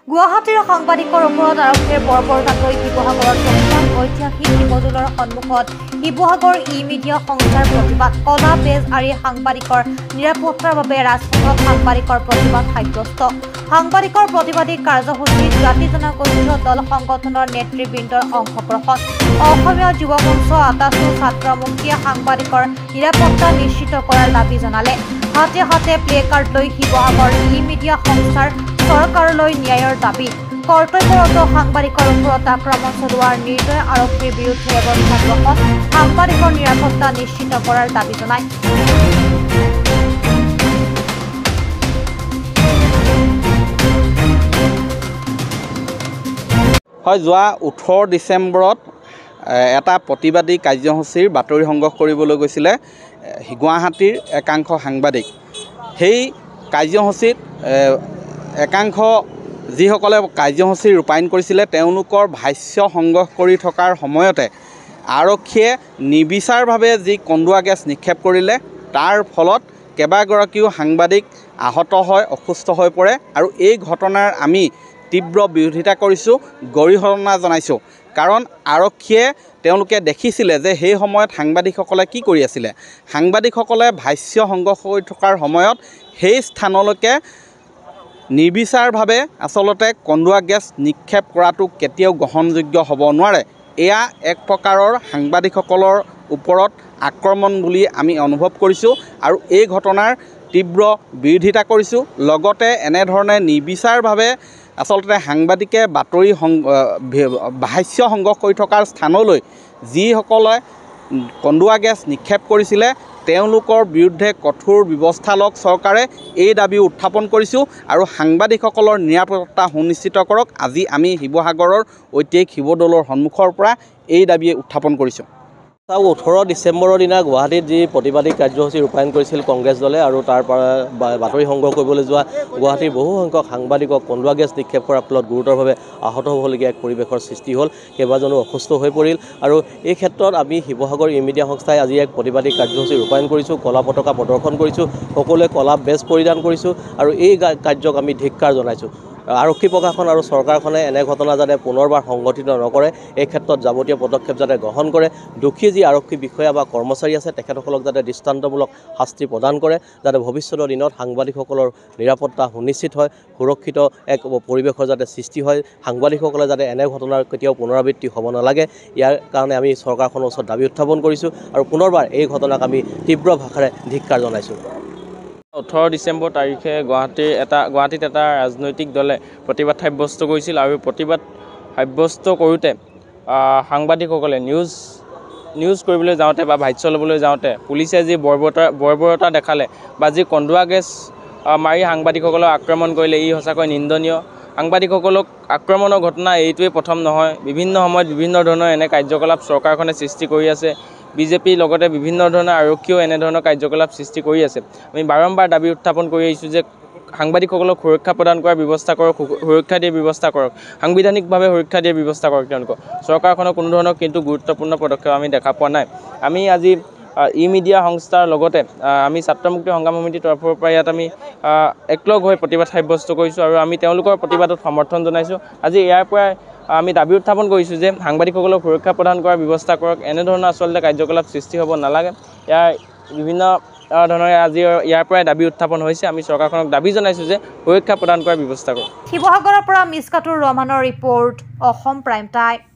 গুৱাহাটীৰ সাংবাদিকৰ ওপৰত আৰক্ষীৰ বৰ্বৰতাক লৈ শিৱসাগৰৰ চমুৱান ঐতিহাসিক শিৱদৌলৰ সন্মুখত শিৱসাগৰ ই-মিডিয়া সংস্থাৰ প্ৰতিবাদ কলা বেজ আৰি সাংবাদিকৰ নিৰাপত্তাৰ বাবে ৰাজপথত সাংবাদিকৰ প্ৰতিবাদ সাব্যস্ত সাংবাদিকৰ প্ৰতিবাদী কাৰ্যসূচীত জাতি জনগোষ্ঠী দল সংগঠনৰ নেতৃবৃন্দৰ অংশগ্ৰহণ অসমীয়া যুৱ মঞ্চ আটাচু ছাত্ৰ মুক্তিয়ে সাংবাদিকৰ নিৰাপত্তা নিশ্চিত কৰাৰ দাবী জনালে হাতে হাতে প্লে কাৰ্ড লৈ শিৱসাগৰ ই-মিডিয়া সংস্থাৰ চৰকাৰলৈ ন্যায়ৰ দাবী কৰ্তব্যৰত সাংবাদিকৰ ওপৰত আক্ৰমণ চলোৱাৰ নিৰ্দয় আৰক্ষীৰ বিৰুদ্ধে ব্যৱস্থা গ্ৰহণ সাংবাদিকৰ নিৰাপত্তা নিশ্চিত কৰাৰ দাবী জনায় হয় যোৱা 18 ডিচেম্বৰত এটা প্ৰতিবাদী কাৰ্যসূচীৰ বাতৰি সংগ্ৰহ কৰিবলৈ গৈছিলে গুৱাহাটীৰ একাংশ সাংবাদিক সেই কাৰ্যসূচীত একাংশ যিসকলে কাৰ্যসূচী ৰূপায়ণ কৰিছিলে তেওঁলোকৰ ভাষ্য সংগ্ৰহ কৰি থকাৰ সময়তে আৰক্ষীয়ে নিবিচাৰভাৱে যি কন্দুৱা গেছ নিক্ষেপ কৰিলে তাৰ ফলত কেইবাগৰাকীও সাংবাদিক আহত হয় অসুস্থ হৈ পৰে আৰু এই ঘটনাৰ আমি তীব্ৰ বিৰোধিতা কৰিছোঁ গৰিহণা জনাইছোঁ কাৰণ আৰক্ষীয়ে তেওঁলোকে দেখিছিলে যে সেই সময়ত সাংবাদিকসকলে কি কৰি আছিলে সাংবাদিকসকলে ভাষ্য সংগ্ৰহ কৰি থকাৰ সময়ত সেই স্থানলৈকে নিৰ্বিচাৰভাৱে আচলতে কন্দুৱা গেছ নিক্ষেপ কৰাটো কেতিয়াও গ্ৰহণযোগ্য হ'ব নোৱাৰে এয়া এক প্ৰকাৰৰ সাংবাদিকসকলৰ ওপৰত আক্ৰমণ বুলি আমি অনুভৱ কৰিছোঁ আৰু এই ঘটনাৰ তীব্ৰ বিৰোধিতা কৰিছোঁ লগতে এনেধৰণে নিৰ্বিচাৰভাৱে আচলতে সাংবাদিকে বাতৰি ভাষ্য সংগ্ৰহ কৰি থকাৰ স্থানলৈ যিসকলে কন্দুৱা গেছ নিক্ষেপ কৰিছিলে তেওঁলোকৰ বিৰুদ্ধে কঠোৰ ব্যৱস্থা লওক চৰকাৰে এই দাবী উত্থাপন কৰিছোঁ আৰু সাংবাদিকসকলৰ নিৰাপত্তা সুনিশ্চিত কৰক আজি আমি শিৱসাগৰৰ ঐতিহাসিক শিৱদৌলৰ সন্মুখৰ পৰা এই দাবী উত্থাপন কৰিছোঁ 18 ডিচেম্বৰৰ দিনা গুৱাহাটীত যি প্ৰতিবাদী কাৰ্যসূচী ৰূপায়ণ কৰিছিল কংগ্ৰেছ দলে আৰু তাৰ পৰা বাতৰি সংগ্ৰহ কৰিবলৈ যোৱা গুৱাহাটীৰ বহু সংখ্যক সাংবাদিকক কন্দুৱা গেছ নিক্ষেপ কৰাৰ ফলত গুৰুতৰভাৱে আহত হ'বলগীয়া এক পৰিৱেশৰ সৃষ্টি হ'ল কেইবাজনো অসুস্থ হৈ পৰিল আৰু এই ক্ষেত্ৰত আমি শিৱসাগৰ ই-মিডিয়া সংস্থাই আজি এক প্ৰতিবাদী কাৰ্যসূচী ৰূপায়ণ কৰিছোঁ কলা পতাকা প্ৰদৰ্শন কৰিছোঁ সকলোৱে কলা বেজ পৰিধান কৰিছোঁ আৰু এই কাৰ্যক আমি ধিক্কাৰ জনাইছোঁ আৰক্ষী প্ৰশাসন আৰু চৰকাৰখনে এনে ঘটনা যাতে পুনৰবাৰ সংঘটিত নকৰে এই ক্ষেত্ৰত যাৱতীয় পদক্ষেপ যাতে গ্ৰহণ কৰে দোষী যি আৰক্ষী বিষয়া বা কৰ্মচাৰী আছে তেখেতসকলক যাতে দৃষ্টান্তমূলক শাস্তি প্ৰদান কৰে যাতে ভৱিষ্যতৰ দিনত সাংবাদিকসকলৰ নিৰাপত্তা সুনিশ্চিত হয় সুৰক্ষিত এক পৰিৱেশৰ যাতে সৃষ্টি হয় সাংবাদিকসকলে যাতে এনে ঘটনাৰ কেতিয়াও পুনৰাবৃত্তি হ'ব নালাগে ইয়াৰ কাৰণে আমি চৰকাৰখনৰ ওচৰত দাবী উত্থাপন কৰিছোঁ আৰু পুনৰবাৰ এই ঘটনাক আমি তীব্ৰ ভাষাৰে ধিক্কাৰ জনাইছোঁ 18 ডিচেম্বৰ তাৰিখে গুৱাহাটীত এটা ৰাজনৈতিক দলে প্ৰতিবাদ সাব্যস্ত কৰিছিল আৰু প্ৰতিবাদ সাব্যস্ত কৰোঁতে সাংবাদিকসকলে নিউজ কৰিবলৈ যাওঁতে বা ভাষ্য ল'বলৈ যাওঁতে পুলিচে যি বৰ্বৰতা দেখালে বা যি কন্দুৱা গেছ মাৰি সাংবাদিকসকলক আক্ৰমণ কৰিলে ই সঁচাকৈ নিন্দনীয় সাংবাদিকসকলক আক্ৰমণৰ ঘটনা এইটোৱে প্ৰথম নহয় বিভিন্ন সময়ত বিভিন্ন ধৰণৰ এনে কাৰ্যকলাপ চৰকাৰখনে সৃষ্টি কৰি আছে বিজেপিৰ লগতে বিভিন্ন ধৰণৰ আৰক্ষীও এনেধৰণৰ কাৰ্যকলাপ সৃষ্টি কৰি আছে আমি বাৰম্বাৰ দাবী উত্থাপন কৰি আহিছোঁ যে সাংবাদিকসকলক সুৰক্ষা প্ৰদান কৰাৰ ব্যৱস্থা কৰক সুৰক্ষা দিয়াৰ ব্যৱস্থা কৰক সাংবিধানিকভাৱে সুৰক্ষা দিয়াৰ ব্যৱস্থা কৰক তেওঁলোকক চৰকাৰখনৰ কোনো ধৰণৰ কিন্তু গুৰুত্বপূৰ্ণ পদক্ষেপ আমি দেখা পোৱা নাই আমি আজি ই-মিডিয়া সংস্থাৰ লগতে আমি ছাত্ৰ মুক্তি সংগ্ৰাম সমিতিৰ তৰফৰ পৰা ইয়াত আমি একলগ হৈ প্ৰতিবাদ সাব্যস্ত কৰিছোঁ আৰু আমি তেওঁলোকৰ প্ৰতিবাদত সমৰ্থন জনাইছোঁ আজি ইয়াৰ পৰাই আমি দাবী উত্থাপন কৰিছোঁ যে সাংবাদিকসকলক সুৰক্ষা প্ৰদান কৰাৰ ব্যৱস্থা কৰক এনেধৰণৰ আচলতে কাৰ্যকলাপ সৃষ্টি হ'ব নালাগে ইয়াৰ বিভিন্ন ধৰণে আজি ইয়াৰ পৰাই দাবী উত্থাপন হৈছে আমি চৰকাৰখনক দাবী জনাইছোঁ যে সুৰক্ষা প্ৰদান কৰাৰ ব্যৱস্থা কৰক শিৱসাগৰৰ পৰা মিছকাতুৰ ৰহমানৰ ৰিপৰ্ট অসম প্ৰাইম টাইম